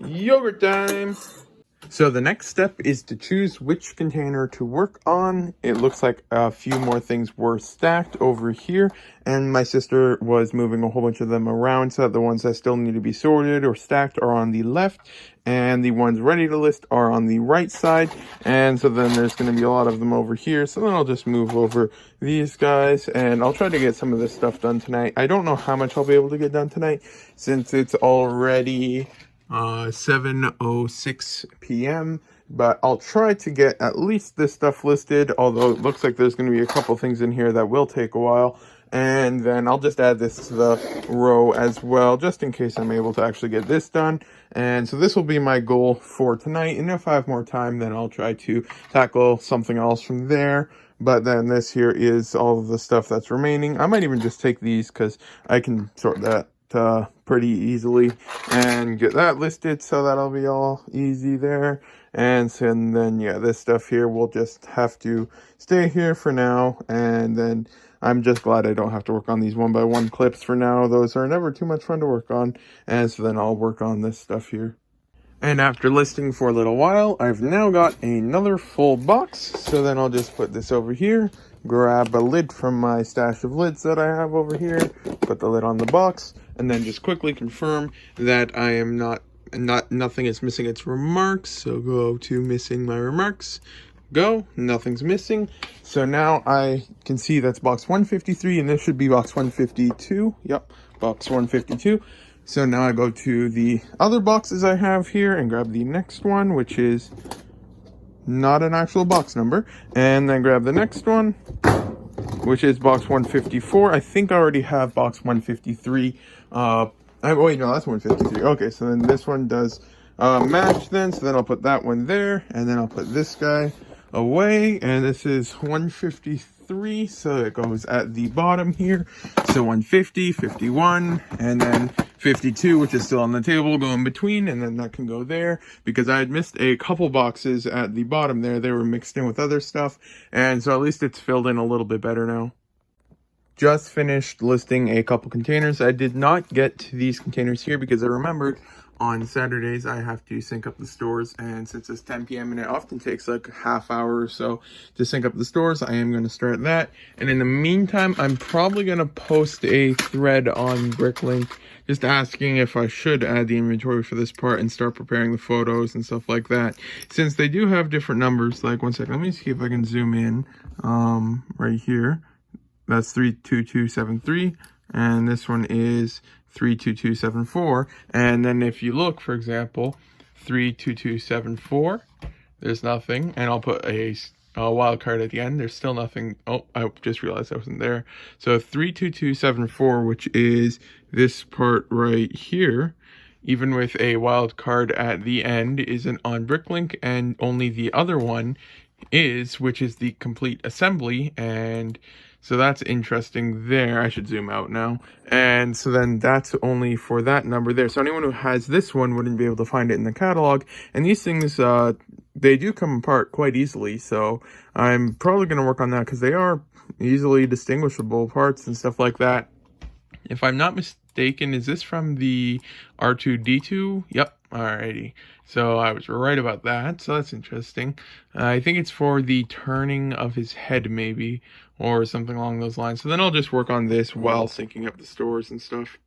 Yogurt time! So the next step is to choose which container to work on. It looks like a few more things were stacked over here, and my sister was moving a whole bunch of them around so that the ones that still need to be sorted or stacked are on the left, and the ones ready to list are on the right side. And so then there's going to be a lot of them over here, so then I'll just move over these guys, and I'll try to get some of this stuff done tonight. I don't know how much I'll be able to get done tonight since it's already 7:06 p.m. but I'll try to get at least this stuff listed, although it looks like there's going to be a couple things in here that will take a while. And then I'll just add this to the row as well, just in case I'm able to actually get this done. And so this will be my goal for tonight, and if I have more time, then I'll try to tackle something else from there. But then this here is all of the stuff that's remaining. I might even just take these because I can sort that pretty easily and get that listed, so that'll be all easy there. And then yeah, this stuff here will just have to stay here for now, and then I'm just glad I don't have to work on these 1x1 clips for now. Those are never too much fun to work on, and so then I'll work on this stuff here. And after listing for a little while, I've now got another full box, so then I'll just put this over here, grab a lid from my stash of lids that I have over here, put the lid on the box, and then just quickly confirm that I am nothing is missing its remarks. So go to missing my remarks, go, nothing's missing. So now I can see that's box 153, and this should be box 152. Yep, box 152. So now I go to the other boxes I have here and grab the next one, which is not an actual box number, and then grab the next one, which is box 154. I think I already have box 153. Wait, no, that's 153. Okay, so then this one does match then, so then I'll put that one there, and then I'll put this guy away, and this is 153, so it goes at the bottom here. So 150, 51, and then 52, which is still on the table, go in between, and then that can go there, because I had missed a couple boxes at the bottom there. They were mixed in with other stuff, and so at least it's filled in a little bit better now. Just finished listing a couple containers. I did not get to these containers here because I remembered on Saturdays I have to sync up the stores, and since it's 10 p.m. and it often takes like a half hour or so to sync up the stores, I am going to start that. And in the meantime, I'm probably going to post a thread on Bricklink just asking if I should add the inventory for this part and start preparing the photos and stuff like that, since they do have different numbers. Like, one second, let me see if I can zoom in right here. That's 32273, and this one is 32274. And then if you look, for example, 32274, there's nothing, and I'll put a wild card at the end. There's still nothing. Oh, I just realized I wasn't there. So 32274, which is this part right here, even with a wild card at the end, isn't on Bricklink, and only the other one is, which is the complete assembly. And so that's interesting there. I should zoom out now. And so then that's only for that number there. So anyone who has this one wouldn't be able to find it in the catalog. And these things, they do come apart quite easily. So I'm probably going to work on that because they are easily distinguishable parts and stuff like that. If I'm not mistaken, is this from the R2-D2? Yep. Alrighty. So I was right about that. So that's interesting. I think it's for the turning of his head, maybe, or something along those lines. So then I'll just work on this while syncing up the stores and stuff.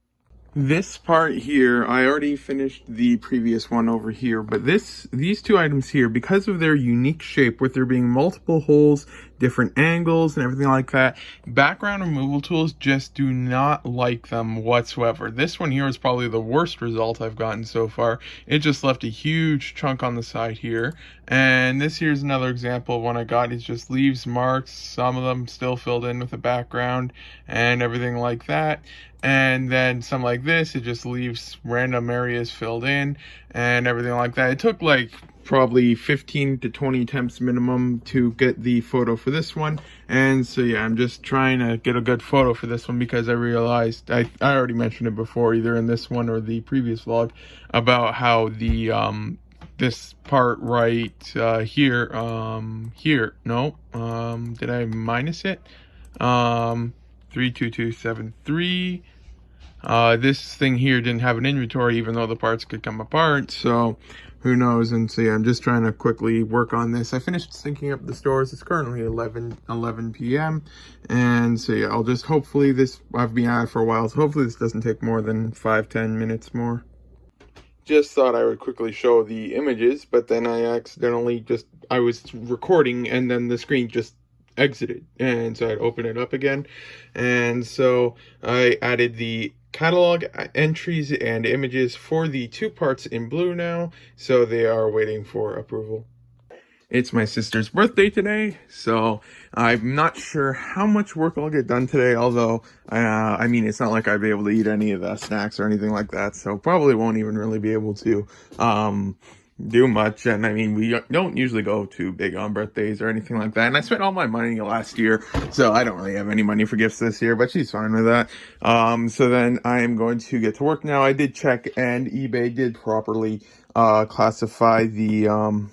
This part here, I already finished the previous one over here, but these two items here, because of their unique shape, with there being multiple holes, different angles, and everything like that, background removal tools just do not like them whatsoever. This one here is probably the worst result I've gotten so far. It just left a huge chunk on the side here. And this here's another example of one I got. It just leaves marks, some of them still filled in with a background and everything like that. And then some like this, it just leaves random areas filled in and everything like that. It took like probably 15 to 20 attempts minimum to get the photo for this one. And so yeah, I'm just trying to get a good photo for this one because I realized, I already mentioned it before, either in this one or the previous vlog, about how the this part right here, did I minus it? 32273, This thing here didn't have an inventory, even though the parts could come apart, so who knows. And so yeah, I'm just trying to quickly work on this. I finished syncing up the stores. It's currently 11 p.m. and so yeah, I'll just hopefully I've been at it for a while, so hopefully this doesn't take more than 5-10 minutes more. Just thought I would quickly show the images, but then I was recording and then the screen just exited, and so I'd open it up again. And so I added the catalog entries and images for the two parts in blue now, so they are waiting for approval. It's my sister's birthday today, so I'm not sure how much work I'll get done today, although, I mean, it's not like I'd be able to eat any of the snacks or anything like that, so probably won't even really be able to, do much. And I mean, we don't usually go too big on birthdays or anything like that, and I spent all my money last year, so I don't really have any money for gifts this year, but she's fine with that. So then I am going to get to work now. I did check, and eBay did properly, classify the,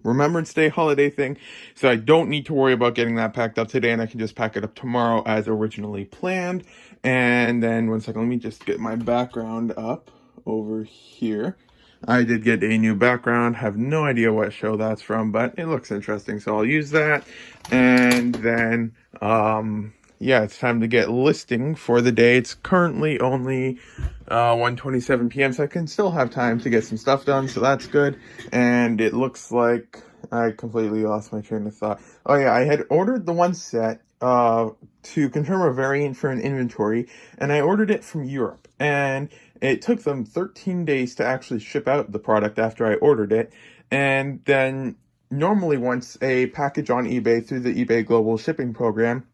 Remembrance Day holiday thing, so I don't need to worry about getting that packed up today, and I can just pack it up tomorrow as originally planned. And then, one second, let me just get my background up over here. I did get a new background, have no idea what show that's from, but it looks interesting, so I'll use that. And then, yeah, it's time to get listing for the day. It's currently only 1:27 p.m., so I can still have time to get some stuff done, so that's good. And it looks like I completely lost my train of thought. Oh yeah, I had ordered the one set to confirm a variant for an inventory, and I ordered it from Europe, and it took them 13 days to actually ship out the product after I ordered it. And then normally, once a package on eBay through the eBay Global Shipping Program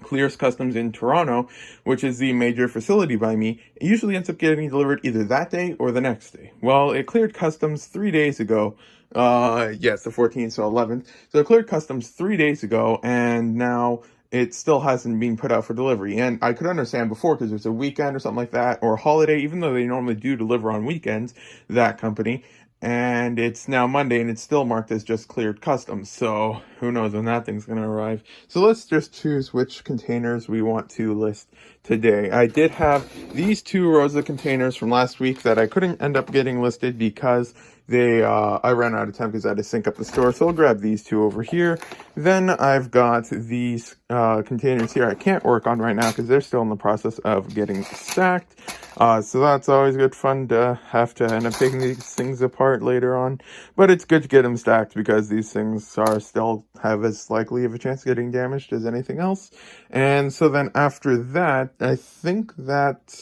clears customs in Toronto, which is the major facility by me, it usually ends up getting delivered either that day or the next day. Well, it cleared customs 3 days ago. Yes, the 14th, so 11th. So it cleared customs 3 days ago, and now it still hasn't been put out for delivery. And I could understand before, because there's a weekend or something like that, or a holiday, even though they normally do deliver on weekends, that company. And it's now Monday, and it's still marked as just cleared customs, so who knows when that thing's going to arrive. So let's just choose which containers we want to list today. I did have these two rows of containers from last week that I couldn't end up getting listed because I ran out of time because I had to sync up the store, so I'll grab these two over here. Then I've got these containers here I can't work on right now because they're still in the process of getting stacked. So that's always good fun to have to end up taking these things apart later on. But it's good to get them stacked because these things are still have as likely of a chance of getting damaged as anything else. And so then after that, I think that,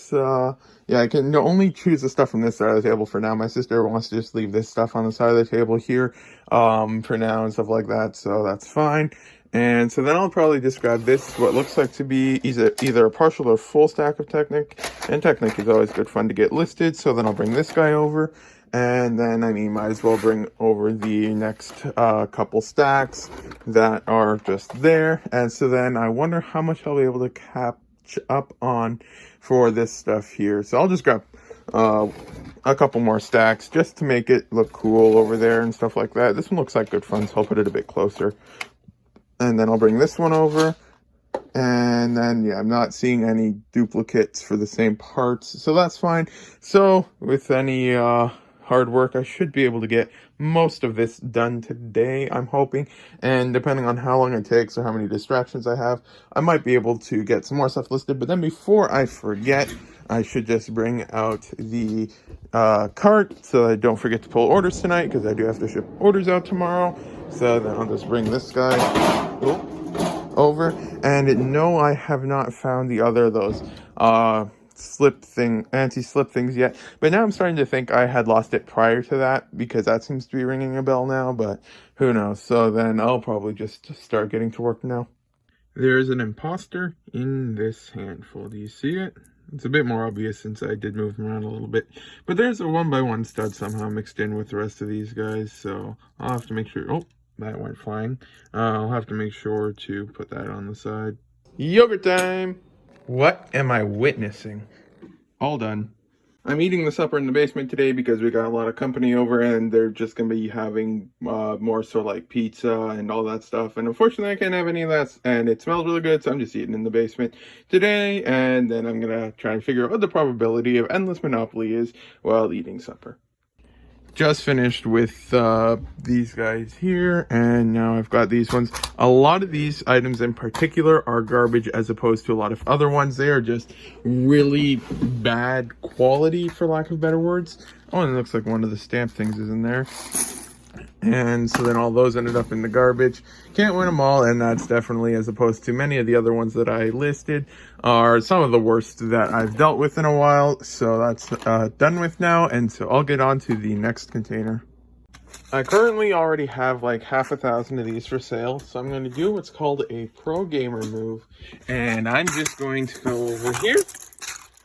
yeah, I can only choose the stuff from this side of the table for now. My sister wants to just leave this stuff on the side of the table here, for now and stuff like that. So that's fine. And so then I'll probably just grab this, what looks like to be either a partial or full stack of Technic. And Technic is always good fun to get listed. So then I'll bring this guy over. And then, I mean, might as well bring over the next couple stacks that are just there. And so then I wonder how much I'll be able to catch up on for this stuff here. So I'll just grab a couple more stacks just to make it look cool over there and stuff like that. This one looks like good fun, so I'll put it a bit closer. And then I'll bring this one over. And then, yeah, I'm not seeing any duplicates for the same parts, so that's fine. So with any hard work, I should be able to get most of this done today, I'm hoping. And depending on how long it takes or how many distractions I have, I might be able to get some more stuff listed. But then before I forget, I should just bring out the cart so I don't forget to pull orders tonight, because I do have to ship orders out tomorrow. So then I'll just bring this guy over. And no, I have not found the other of those anti-slip things yet. But now I'm starting to think I had lost it prior to that, because that seems to be ringing a bell now, but who knows. So then I'll probably just start getting to work now. There is an imposter in this handful. Do you see it? It's a bit more obvious since I did move them around a little bit. But there's a 1x1 stud somehow mixed in with the rest of these guys, so I'll have to make sure... Oh, that went flying. I'll have to make sure to put that on the side. Yogurt time! What am I witnessing? All done. I'm eating the supper in the basement today because we got a lot of company over and they're just going to be having more so like pizza and all that stuff. And unfortunately, I can't have any of that. And it smells really good, so I'm just eating in the basement today. And then I'm going to try and figure out what the probability of endless monopoly is while eating supper. Just finished with these guys here, and now I've got these ones. A lot of these items in particular are garbage as opposed to a lot of other ones. They are just really bad quality, for lack of better words. Oh, and it looks like one of the stamp things is in there. And so then all those ended up in the garbage. Can't win them all, and that's definitely, as opposed to many of the other ones that I listed, are some of the worst that I've dealt with in a while. So that's done with now, and so I'll get on to the next container. I currently already have like 1,000 of these for sale, so I'm going to do what's called a pro gamer move, and I'm just going to go over here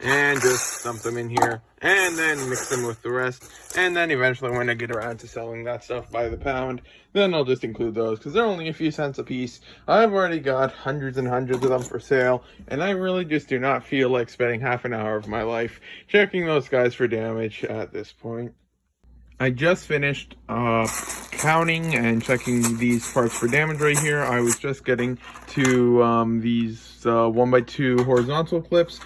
and just dump them in here and then mix them with the rest, and then eventually when I get around to selling that stuff by the pound, then I'll just include those because they're only a few cents a piece. I've already got hundreds and hundreds of them for sale, and I really just do not feel like spending half an hour of my life checking those guys for damage at this point. I just finished counting and checking these parts for damage right here. I was just getting to these 1x2 horizontal clips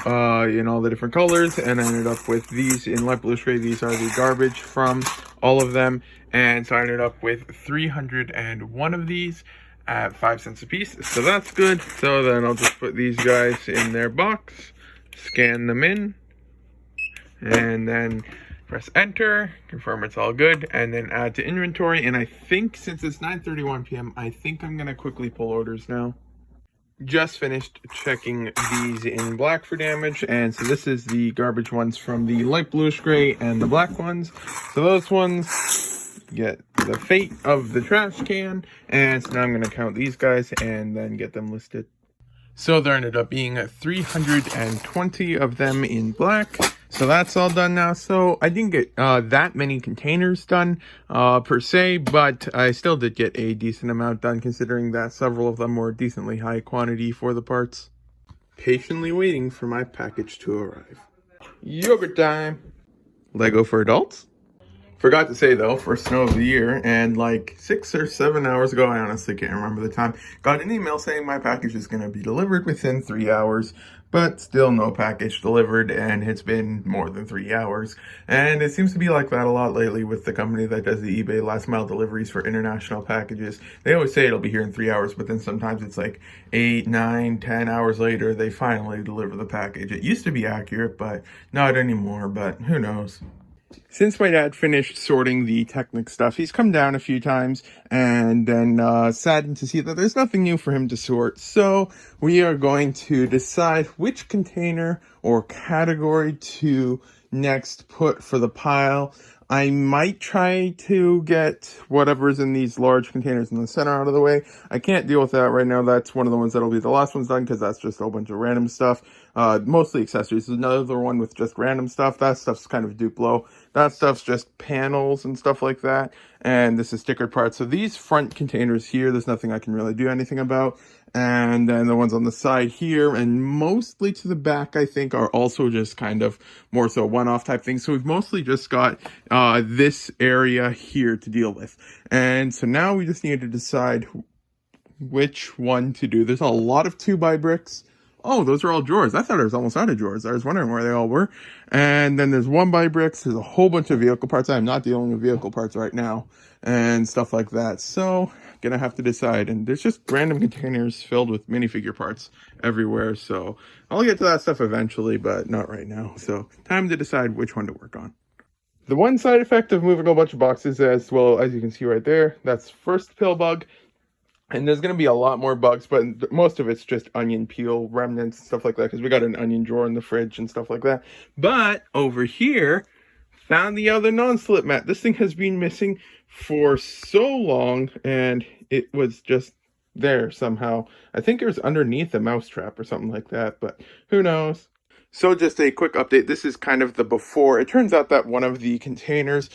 in all the different colors, and I ended up with these in light blue gray. These are the garbage from all of them, and so I ended up with 301 of these at 5 cents a piece, so that's good. So then I'll just put these guys in their box, scan them in, and then press enter, confirm it's all good, and then add to inventory. And I think since it's 9:31 p.m., I think I'm gonna quickly pull orders now. Just finished checking these in black for damage, and so this is the garbage ones from the light bluish gray and the black ones. So those ones get the fate of the trash can, and so now I'm going to count these guys and then get them listed. So there ended up being 320 of them in black. So that's all done now. So I didn't get that many containers done per se, but I still did get a decent amount done considering that several of them were decently high quantity for the parts. Patiently waiting for my package to arrive. Yogurt time! Lego for adults? Forgot to say though, first snow of the year, and like 6 or 7 hours ago, I honestly can't remember the time, got an email saying my package is going to be delivered within 3 hours, but still no package delivered, and it's been more than 3 hours. And it seems to be like that a lot lately with the company that does the eBay last mile deliveries for international packages. They always say it'll be here in 3 hours, but then sometimes it's like 8, 9, 10 hours later, they finally deliver the package. It used to be accurate, but not anymore, but who knows. Since my dad finished sorting the Technic stuff, he's come down a few times and then saddened to see that there's nothing new for him to sort. So we are going to decide which container or category to next put for the pile. I might try to get whatever's in these large containers in the center out of the way. I can't deal with that right now. That's one of the ones that'll be the last one's done because that's just a whole bunch of random stuff. Mostly accessories. There's another one with just random stuff. That stuff's kind of Duplo. That stuff's just panels and stuff like that. And this is stickered parts. So these front containers here, there's nothing I can really do anything about. And then the ones on the side here and mostly to the back, I think, are also just kind of more so one-off type things. So we've mostly just got this area here to deal with. And so now we just need to decide which one to do. There's a lot of 2x bricks. Oh, those are all drawers. I thought I was almost out of drawers. I was wondering where they all were. And then there's 1x bricks. There's a whole bunch of vehicle parts. I'm not dealing with vehicle parts right now and stuff like that. So gonna have to decide. And there's just random containers filled with minifigure parts everywhere. So I'll get to that stuff eventually, but not right now. So time to decide which one to work on. The one side effect of moving a bunch of boxes, as well as you can see right there, that's first pill bug. And there's going to be a lot more bugs, but most of it's just onion peel remnants and stuff like that, because we got an onion drawer in the fridge and stuff like that. But over here, found the other non-slip mat. This thing has been missing for so long, and it was just there somehow. I think it was underneath a mousetrap or something like that, but who knows? So just a quick update. This is kind of the before. It turns out that one of the containers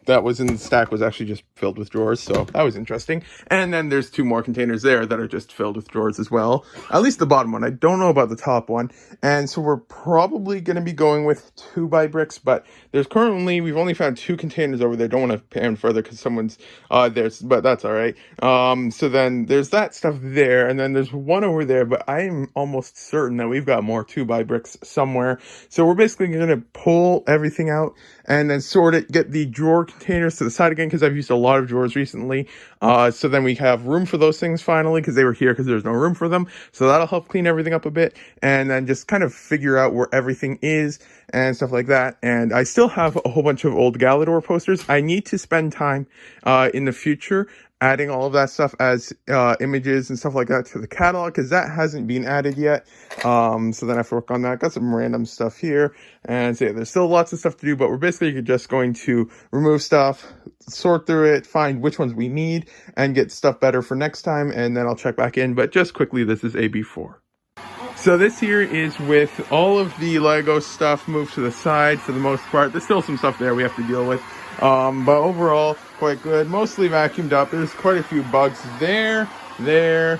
that was in the stack was actually just filled with drawers, so that was interesting. And then there's 2 more containers there that are just filled with drawers as well. At least the bottom one. I don't know about the top one. And so we're probably going to be going with 2x bricks, but we've only found 2 containers over there. Don't want to pan further because someone's there's, but that's all right. So then there's that stuff there, and then there's one over there, but I'm almost certain that we've got more 2x bricks somewhere. So we're basically going to pull everything out and then sort it, get the drawer containers to the side again, because I've used a lot of drawers recently. So then we have room for those things finally, because they were here because there's no room for them. So that'll help clean everything up a bit, and then just kind of figure out where everything is and stuff like that. And I still have a whole bunch of old Galador posters. I need to spend time in the future adding all of that stuff as images and stuff like that to the catalog, because that hasn't been added yet. So then I have to work on that. Got some random stuff here, and so yeah, there's still lots of stuff to do, but we're basically just going to remove stuff, sort through it, find which ones we need, and get stuff better for next time, and then I'll check back in. But just quickly, this is AB4. So this here is with all of the Lego stuff moved to the side for the most part. There's still some stuff there we have to deal with. But overall, quite good. Mostly vacuumed up. There's quite a few bugs there, and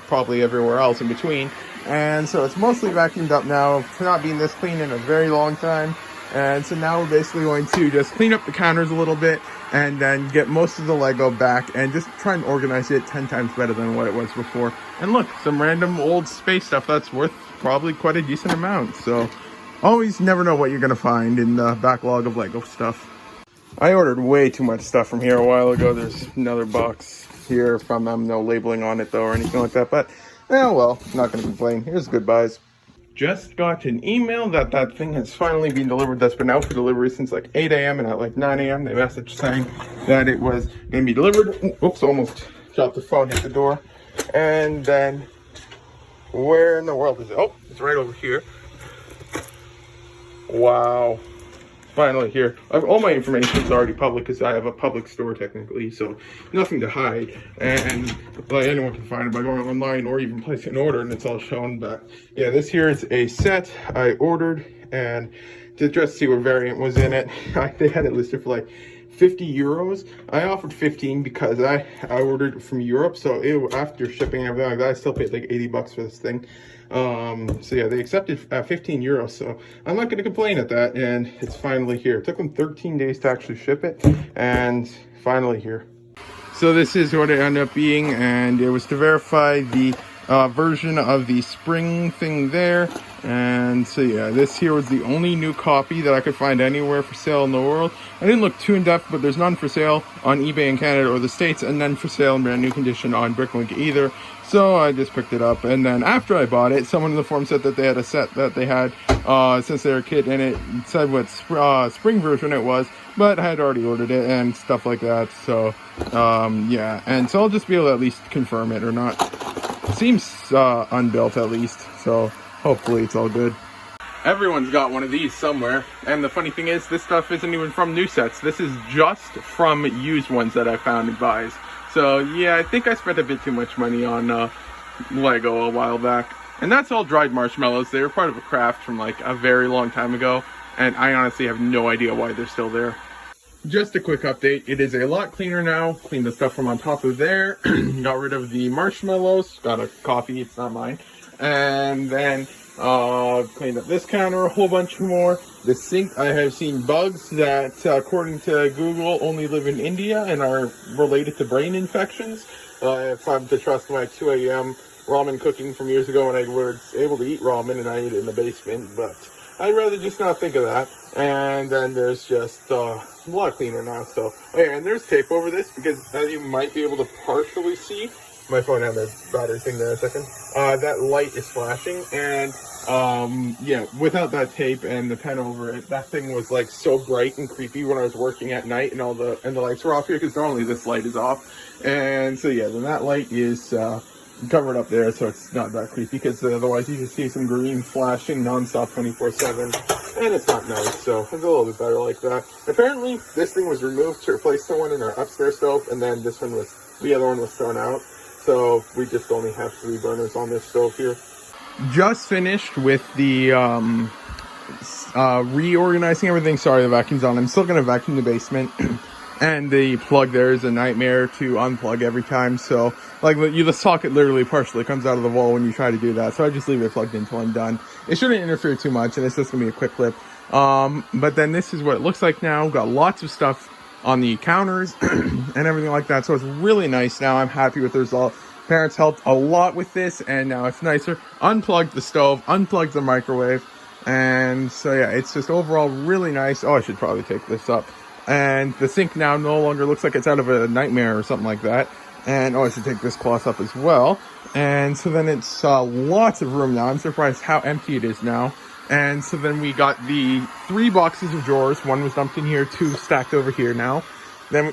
probably everywhere else in between. And so it's mostly vacuumed up now. It's not been this clean in a very long time. And so now we're basically going to just clean up the counters a little bit and then get most of the Lego back and just try and organize it 10 times better than what it was before. And look, some random old space stuff that's worth probably quite a decent amount. So always never know what you're going to find in the backlog of Lego stuff. I ordered way too much stuff from here a while ago. There's another box here from them. No labeling on it though or anything like that. But, well, not going to complain. Here's goodbyes. Just got an email that thing has finally been delivered. That's been out for delivery since like 8 a.m. and at like 9 a.m. they messaged saying that it was going to be delivered. Oops, almost dropped the phone, hit the door. And then, where in the world is it? Oh, it's right over here. Wow. Finally here. All my information is already public because I have a public store technically, so nothing to hide. And like anyone can find it by going online or even place an order, and it's all shown. But yeah, this here is a set I ordered, and to just see what variant was in it, they had it listed for like 50 euros. I offered 15 because I ordered it from Europe, so after shipping and everything like that, I still paid like 80 bucks for this thing. So yeah, they accepted 15 euros, so I'm not going to complain at that, and it's finally here. It took them 13 days to actually ship it, and finally here. So this is what it ended up being, and it was to verify the version of the spring thing there. And so yeah, this here was the only new copy that I could find anywhere for sale in the world. I didn't look too in depth, but there's none for sale on eBay in Canada or the States, and none for sale in brand new condition on Bricklink either. So I just picked it up, and then after I bought it, someone in the forum said that they had a set that they had since they were a kid, and it said what spring version it was, but I had already ordered it and stuff like that. So yeah, and so I'll just be able to at least confirm it or not. It seems unbuilt at least, so hopefully it's all good. Everyone's got one of these somewhere, and the funny thing is, this stuff isn't even from new sets. This is just from used ones that I found in buys. So yeah, I think I spent a bit too much money on Lego a while back. And that's all dried marshmallows. They were part of a craft from like a very long time ago, and I honestly have no idea why they're still there. Just a quick update, it is a lot cleaner now. Cleaned the stuff from on top of there, got rid of the marshmallows, got a coffee, it's not mine. And then cleaned up this counter a whole bunch more. The sink, I have seen bugs that, according to Google, only live in India and are related to brain infections. If I'm to trust my 2 a.m. ramen cooking from years ago when I was able to eat ramen and I ate it in the basement, but I'd rather just not think of that. And then there's just a lot cleaner now. So, oh yeah, and there's tape over this because as you might be able to partially see, my phone had the battery thing there a second. That light is flashing, and yeah, without that tape and the pen over it, that thing was like so bright and creepy when I was working at night, and the lights were off here because normally this light is off. And so yeah, then that light is covered up there, so it's not that creepy because otherwise you just see some green flashing nonstop 24/7, and it's not nice. So it's a little bit better like that. Apparently, this thing was removed to replace the one in our upstairs stove, and then the other one was thrown out. So we just only have 3 burners on this stove here. Just finished with the reorganizing everything. Sorry, the vacuum's on. I'm still gonna vacuum the basement. And the plug there is a nightmare to unplug every time. So, like, the socket literally partially comes out of the wall when you try to do that. So I just leave it plugged in until I'm done. It shouldn't interfere too much, and it's just gonna be a quick clip. But then this is what it looks like now. Got lots of stuff on the counters and everything like that. So it's really nice now. I'm happy with the result. Parents helped a lot with this, and now it's nicer. Unplugged the stove, unplugged the microwave, and so yeah, it's just overall really nice. Oh, I should probably take this up. And the sink now no longer looks like it's out of a nightmare or something like that. And oh, I should take this cloth up as well. And so then it's lots of room now. I'm surprised how empty it is now. And so then we got the 3 boxes of drawers. One was dumped in here, 2 stacked over here now. Then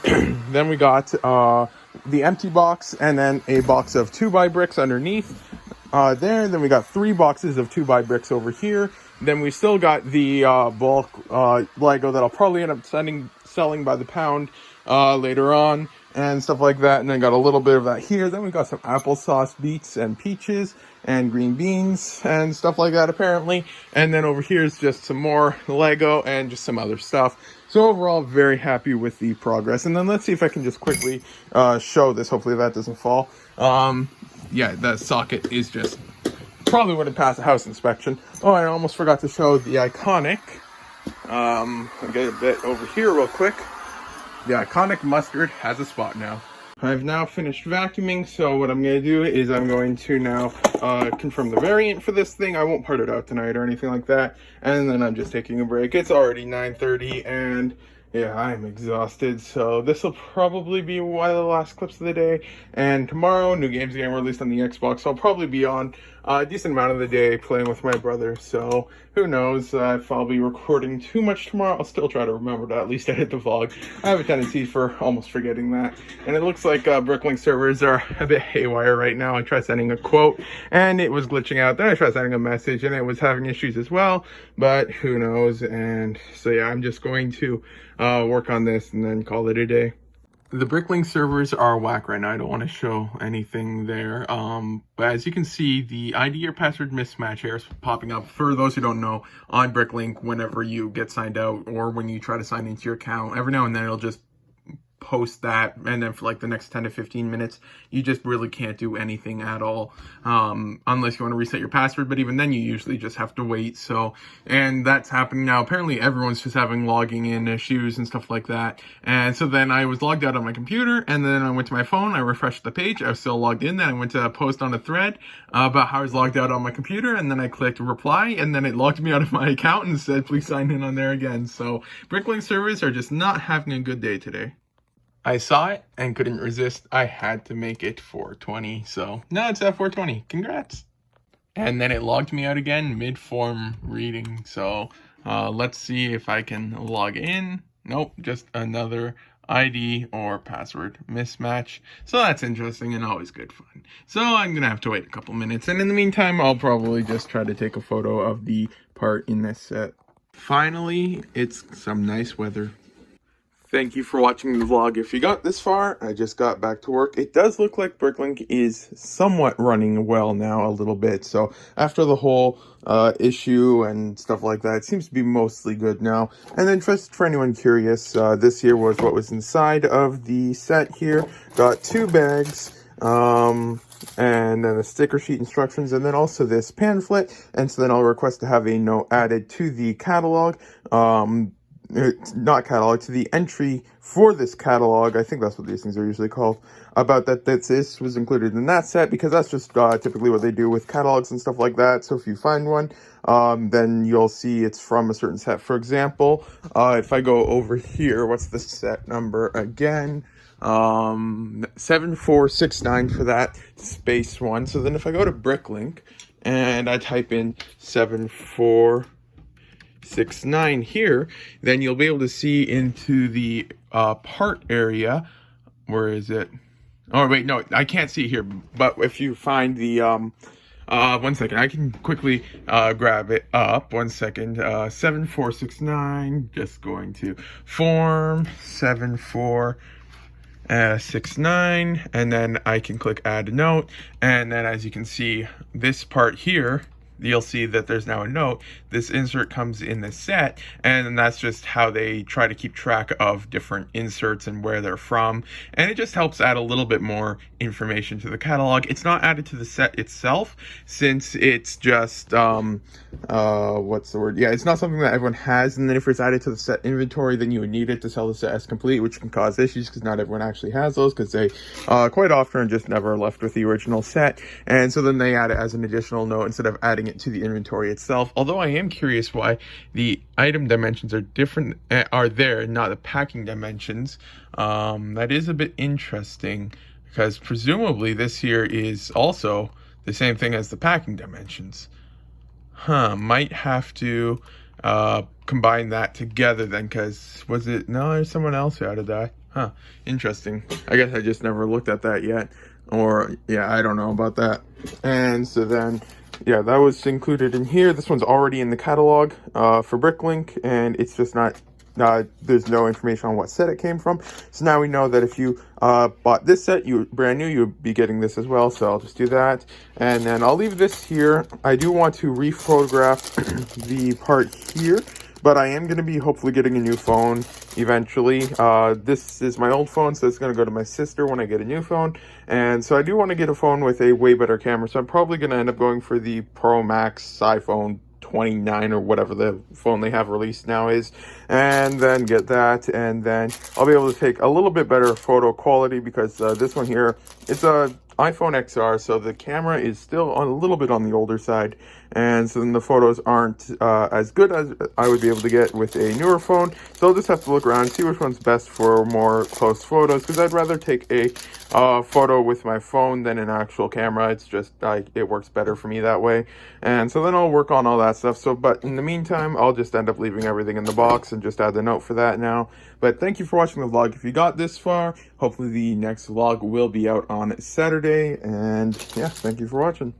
then we got the empty box, and then a box of 2x bricks underneath there. Then we got 3 boxes of 2x bricks over here. Then we still got the bulk Lego that I'll probably end up selling by the pound later on and stuff like that. And then got a little bit of that here. Then we got some applesauce, beets, and peaches, and green beans and stuff like that apparently. And then over here is just some more Lego and just some other stuff. So overall, very happy with the progress. And then let's see if I can just quickly show this. Hopefully that doesn't fall. Yeah, the socket is just probably wouldn't pass a house inspection. Oh, I almost forgot to show the iconic. I'll get a bit over here real quick. The iconic mustard has a spot now. I've now finished vacuuming, so what I'm going to do is I'm going to now confirm the variant for this thing. I won't part it out tonight or anything like that. And then I'm just taking a break. It's already 9:30 and yeah, I'm exhausted. So this will probably be one of the last clips of the day. And tomorrow, new games getting released on the Xbox. So I'll probably be on a decent amount of the day playing with my brother. So who knows if I'll be recording too much tomorrow. I'll still try to remember to at least edit the vlog. I have a tendency for almost forgetting that. And it looks like Bricklink servers are a bit haywire right now. I tried sending a quote and it was glitching out. Then I tried sending a message and it was having issues as well. But who knows? And so yeah, I'm just going to work on this and then call it a day. The Bricklink servers are whack right now. I don't want to show anything there. But as you can see, the ID or password mismatch here is popping up. For those who don't know, on Bricklink, whenever you get signed out or when you try to sign into your account, every now and then it'll just post that, and then for like the next 10 to 15 minutes you just really can't do anything at all unless you want to reset your password, but even then you usually just have to wait. So, and that's happening now. Apparently everyone's just having logging in issues and stuff like that. And so then I was logged out on my computer, and then I went to my phone, I refreshed the page, I was still logged in. Then I went to post on a thread about how I was logged out on my computer, and then I clicked reply, and then it logged me out of my account and said please sign in on there again. So Bricklink servers are just not having a good day today. I saw it and couldn't resist. I had to make it 420. So now it's at 420. Congrats. And then it logged me out again mid-form reading. So let's see if I can log in. Nope, just another ID or password mismatch. So that's interesting and always good fun. So I'm going to have to wait a couple minutes. And in the meantime, I'll probably just try to take a photo of the part in this set. Finally, it's some nice weather. Thank you for watching the vlog. If you got this far, I just got back to work. It does look like Bricklink is somewhat running well now, a little bit. So after the whole issue and stuff like that, it seems to be mostly good now. And then just for anyone curious, this here was what was inside of the set here. Got 2 bags. And then the sticker sheet instructions, and then also this pamphlet. And so then I'll request to have a note added to the catalog. Not catalog, to the entry for this catalog. I think that's what these things are usually called. About that this was included in that set, because that's just typically what they do with catalogs and stuff like that. So if you find one, then you'll see it's from a certain set. For example, if I go over here, what's the set number again? 7469 for that space one. So then if I go to Bricklink and I type in 7469 here, then you'll be able to see into the part area. Where is it? Oh wait, no, I can't see it here. But if you find the 1 second, I can quickly grab it up. 1 second. 7469. Just going to form 7469, and then I can click add a note, and then as you can see, this part here you'll see that there's now a note. This insert comes in the set, and that's just how they try to keep track of different inserts and where they're from. And it just helps add a little bit more information to the catalog. It's not added to the set itself, since it's just what's the word? Yeah, it's not something that everyone has. And then if it's added to the set inventory, then you would need it to sell the set as complete, which can cause issues because not everyone actually has those, because they quite often are just never left with the original set. And so then they add it as an additional note instead of adding it to the inventory itself. Although I am curious why the item dimensions are different, are there, not the packing dimensions. That is a bit interesting, because presumably this here is also the same thing as the packing dimensions. Might have to combine that together then, because no, there's someone else who added that. Interesting. I guess I just never looked at that yet, or yeah, I don't know about that. And so then, yeah, that was included in here. This one's already in the catalog for Bricklink, and it's just not, there's no information on what set it came from. So now we know that if you bought this set, brand new, you would be getting this as well. So I'll just do that, and then I'll leave this here. I do want to rephotograph the part here, but I am going to be hopefully getting a new phone eventually. This is my old phone, so it's going to go to my sister when I get a new phone. And so I do want to get a phone with a way better camera, so I'm probably going to end up going for the Pro Max iPhone 29 or whatever the phone they have released now is, and then get that, and then I'll be able to take a little bit better photo quality, because this one here, it's a iPhone XR, so the camera is still a little bit on the older side, and so then the photos aren't as good as I would be able to get with a newer phone. So I'll just have to look around and see which one's best for more close photos, because I'd rather take a photo with my phone than an actual camera. It's just it works better for me that way. And so then I'll work on all that stuff. So but in the meantime, I'll just end up leaving everything in the box and just add the note for that now. But thank you for watching the vlog. If you got this far, hopefully the next vlog will be out on Saturday. And yeah, thank you for watching.